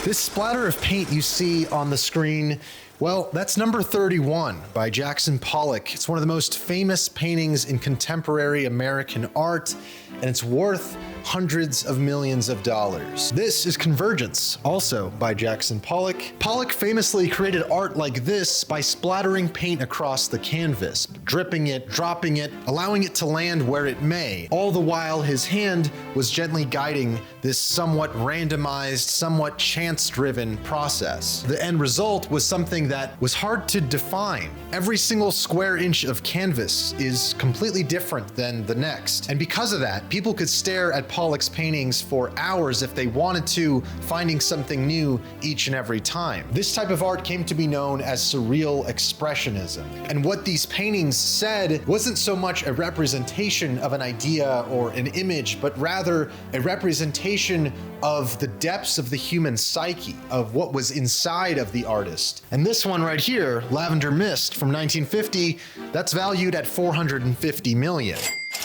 This splatter of paint you see on the screen, well, that's number 31 by Jackson Pollock. It's one of the most famous paintings in contemporary American art, and it's worth hundreds of millions of dollars. This is Convergence, also by Jackson Pollock. Pollock famously created art like this by splattering paint across the canvas, dripping it, dropping it, allowing it to land where it may. All the while his hand was gently guiding this somewhat randomized, somewhat chance-driven process. The end result was something that was hard to define. Every single square inch of canvas is completely different than the next. And because of that, people could stare at Pollock's paintings for hours if they wanted to, finding something new each and every time. This type of art came to be known as surreal expressionism. And what these paintings said wasn't so much a representation of an idea or an image, but rather a representation of the depths of the human psyche, of what was inside of the artist. And this one right here, Lavender Mist from 1950, that's valued at 450 million.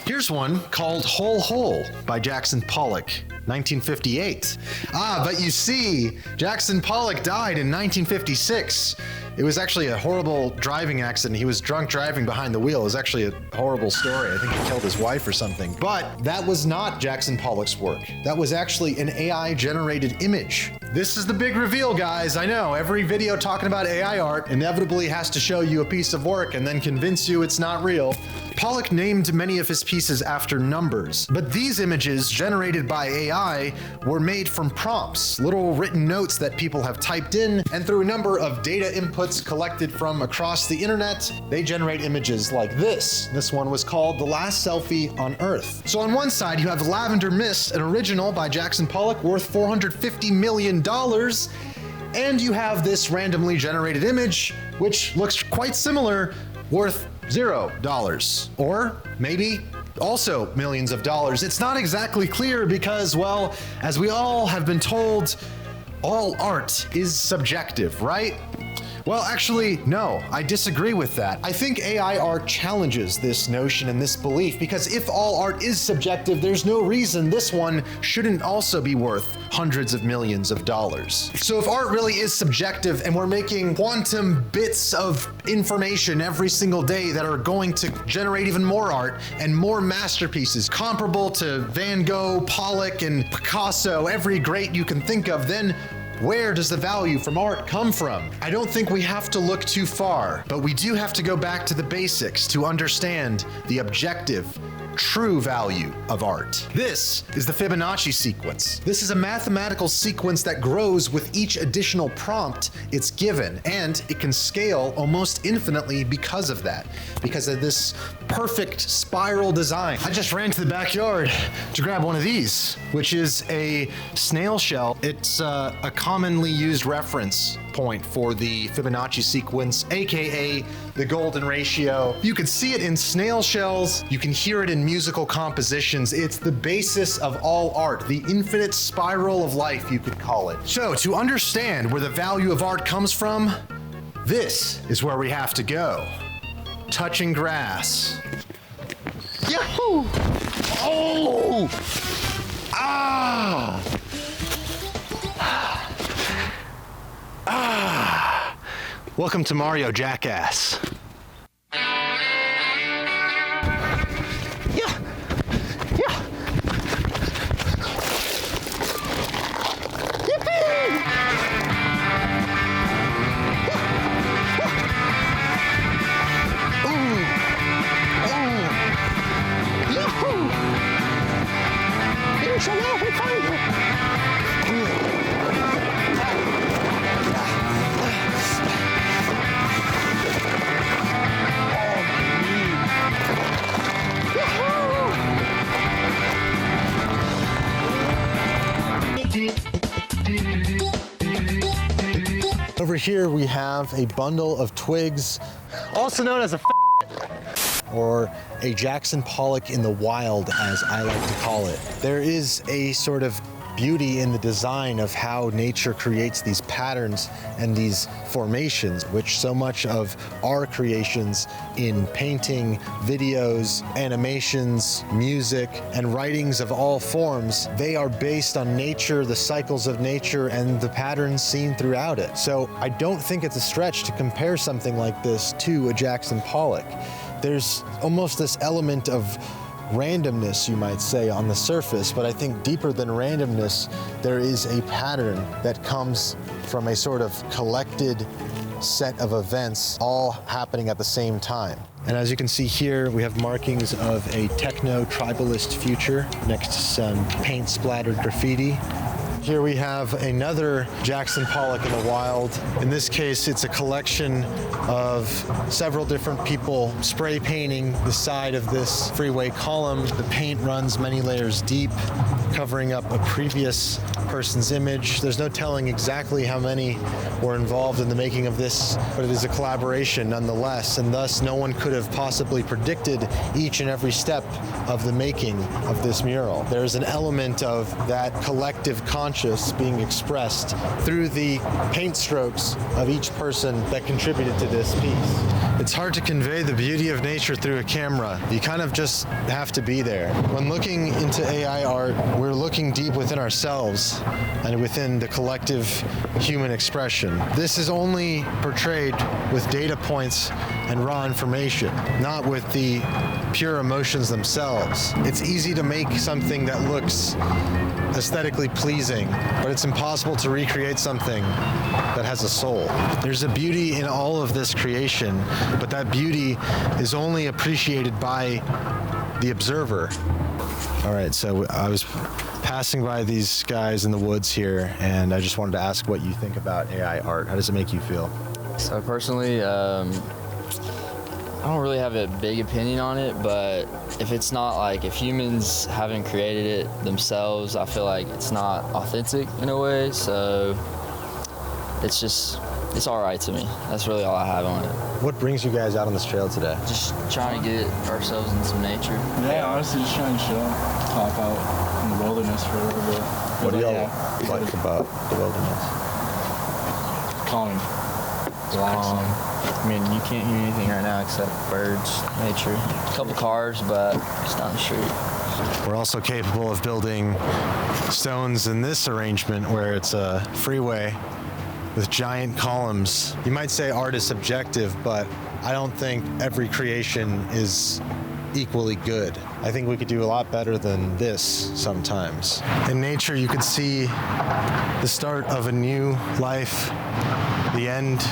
Here's one called Whole Hole by Jackson Pollock, 1958. But you see, Jackson Pollock died in 1956. It was actually a horrible driving accident. He was drunk driving behind the wheel. It was actually a horrible story. I think he killed his wife or something. But that was not Jackson Pollock's work. That was actually an AI-generated image. This is the big reveal, guys. I know, every video talking about AI art inevitably has to show you a piece of work and then convince you it's not real. Pollock named many of his pieces after numbers, but these images generated by AI were made from prompts, little written notes that people have typed in, and through a number of data inputs collected from across the internet, they generate images like this. This one was called The Last Selfie on Earth. So on one side, you have Lavender Mist, an original by Jackson Pollock worth $450 million, and you have this randomly generated image, which looks quite similar, worth $0, or maybe also millions of dollars. It's not exactly clear because, well, as we all have been told, all art is subjective, right? Well, actually, no, I disagree with that. I think AI art challenges this notion and this belief because if all art is subjective, there's no reason this one shouldn't also be worth hundreds of millions of dollars. So if art really is subjective and we're making quantum bits of information every single day that are going to generate even more art and more masterpieces comparable to Van Gogh, Pollock, and Picasso, every great you can think of, then where does the value from art come from? I don't think we have to look too far, but we do have to go back to the basics to understand the objective, true value of art. This is the Fibonacci sequence. This is a mathematical sequence that grows with each additional prompt it's given, and it can scale almost infinitely because of that, because of this perfect spiral design. I just ran to the backyard to grab one of these, which is a snail shell. It's a commonly used reference point for the Fibonacci sequence, aka the golden ratio. You can see it in snail shells, you can hear it in musical compositions. It's the basis of all art, the infinite spiral of life, you could call it. So to understand where the value of art comes from, this is where we have to go. Touching grass. Yahoo! Oh! Ah! Ah! Welcome to Mario, jackass. Yeah! Yeah! Yippee! Ooh! Oh! Yahoo! You shall now be found. Over here we have a bundle of twigs, also known as a or a Jackson Pollock in the wild, as I like to call it. There is a sort of beauty in the design of how nature creates these patterns and these formations, which so much of our creations in painting, videos, animations, music, and writings of all forms, they are based on nature, the cycles of nature, and the patterns seen throughout it. So I don't think it's a stretch to compare something like this to a Jackson Pollock. There's almost this element of randomness, you might say, on the surface, but I think deeper than randomness, there is a pattern that comes from a sort of collected set of events all happening at the same time. And as you can see here, we have markings of a techno-tribalist future next to some paint-splattered graffiti. Here we have another Jackson Pollock in the wild. In this case, it's a collection of several different people spray painting the side of this freeway column. The paint runs many layers deep, covering up a previous person's image. There's no telling exactly how many were involved in the making of this, but it is a collaboration nonetheless, and thus no one could have possibly predicted each and every step of the making of this mural. There's an element of that collective conscious being expressed through the paint strokes of each person that contributed to this piece. It's hard to convey the beauty of nature through a camera. You kind of just have to be there. When looking into AI art, we're looking deep within ourselves and within the collective human expression. This is only portrayed with data points and raw information, not with the pure emotions themselves. It's easy to make something that looks aesthetically pleasing, but it's impossible to recreate something that has a soul. There's a beauty in all of this creation, but that beauty is only appreciated by the observer. All right, so I was passing by these guys in the woods here, and I just wanted to ask what you think about AI art. How does it make you feel? So personally, I don't really have a big opinion on it, but if it's not like, if humans haven't created it themselves, I feel like it's not authentic in a way, so it's all right to me. That's really all I have on it. What brings you guys out on this trail today? Just trying to get ourselves in some nature. Yeah, honestly, just trying to chill, pop out in the wilderness for a little bit. What do y'all like about the wilderness? Calming. Relaxing. I mean, you can't hear anything right now except birds, nature. A couple cars, but just down the street. We're also capable of building stones in this arrangement where it's a freeway with giant columns. You might say art is subjective, but I don't think every creation is equally good. I think we could do a lot better than this sometimes. In nature, you could see the start of a new life, the end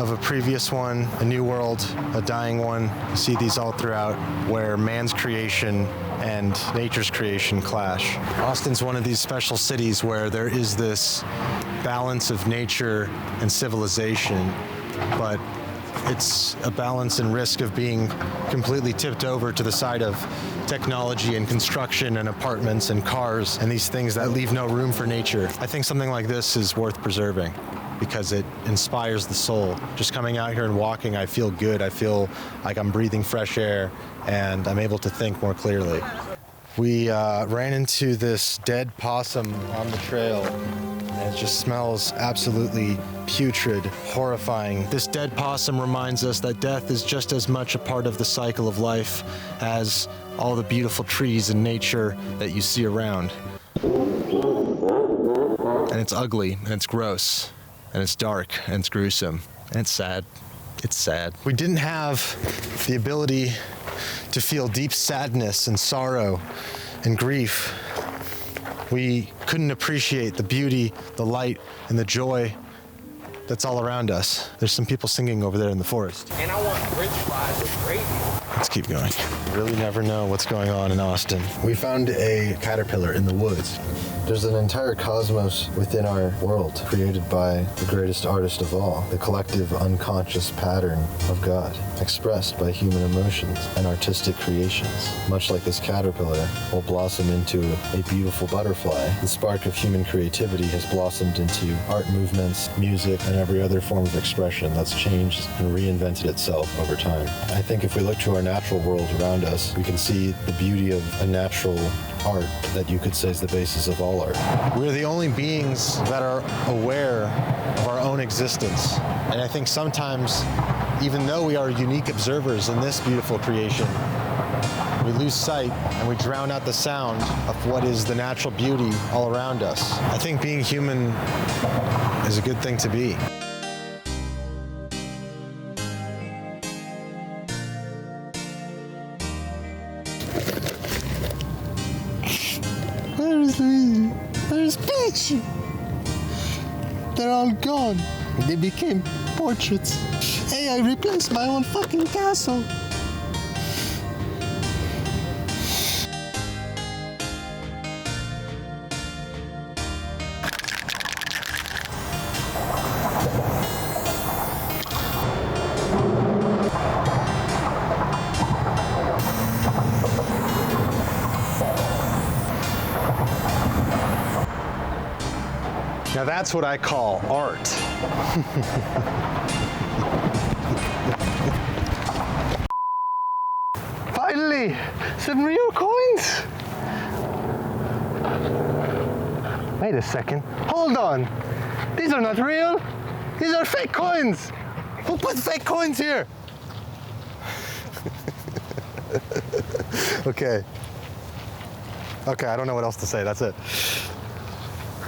of a previous one, a new world, a dying one. You see these all throughout where man's creation and nature's creation clash. Austin's one of these special cities where there is this balance of nature and civilization, but it's a balance and risk of being completely tipped over to the side of technology and construction and apartments and cars and these things that leave no room for nature. I think something like this is worth preserving because it inspires the soul. Just coming out here and walking, I feel good. I feel like I'm breathing fresh air and I'm able to think more clearly. We ran into this dead possum on the trail, and it just smells absolutely putrid, horrifying. This dead possum reminds us that death is just as much a part of the cycle of life as all the beautiful trees and nature that you see around. And it's ugly, and it's gross, and it's dark, and it's gruesome, and it's sad. It's sad. We didn't have the ability to feel deep sadness and sorrow and grief. We couldn't appreciate the beauty, the light, and the joy that's all around us. There's some people singing over there in the forest. And I want French fries with gravy. Let's keep going. You really never know what's going on in Austin. We found a caterpillar in the woods. There's an entire cosmos within our world created by the greatest artist of all, the collective unconscious pattern of God, expressed by human emotions and artistic creations. Much like this caterpillar will blossom into a beautiful butterfly, the spark of human creativity has blossomed into art movements, music, and every other form of expression that's changed and reinvented itself over time. I think if we look to our natural world around around us, we can see the beauty of a natural art that you could say is the basis of all art. We're the only beings that are aware of our own existence. And I think sometimes, even though we are unique observers in this beautiful creation, we lose sight and we drown out the sound of what is the natural beauty all around us. I think being human is a good thing to be. Where's Peach? They're all gone. They became portraits. Hey, I replaced my own fucking castle. Now that's what I call art. Finally, some real coins. Wait a second. Hold on. These are not real. These are fake coins. Who put fake coins here? Okay, I don't know what else to say. That's it.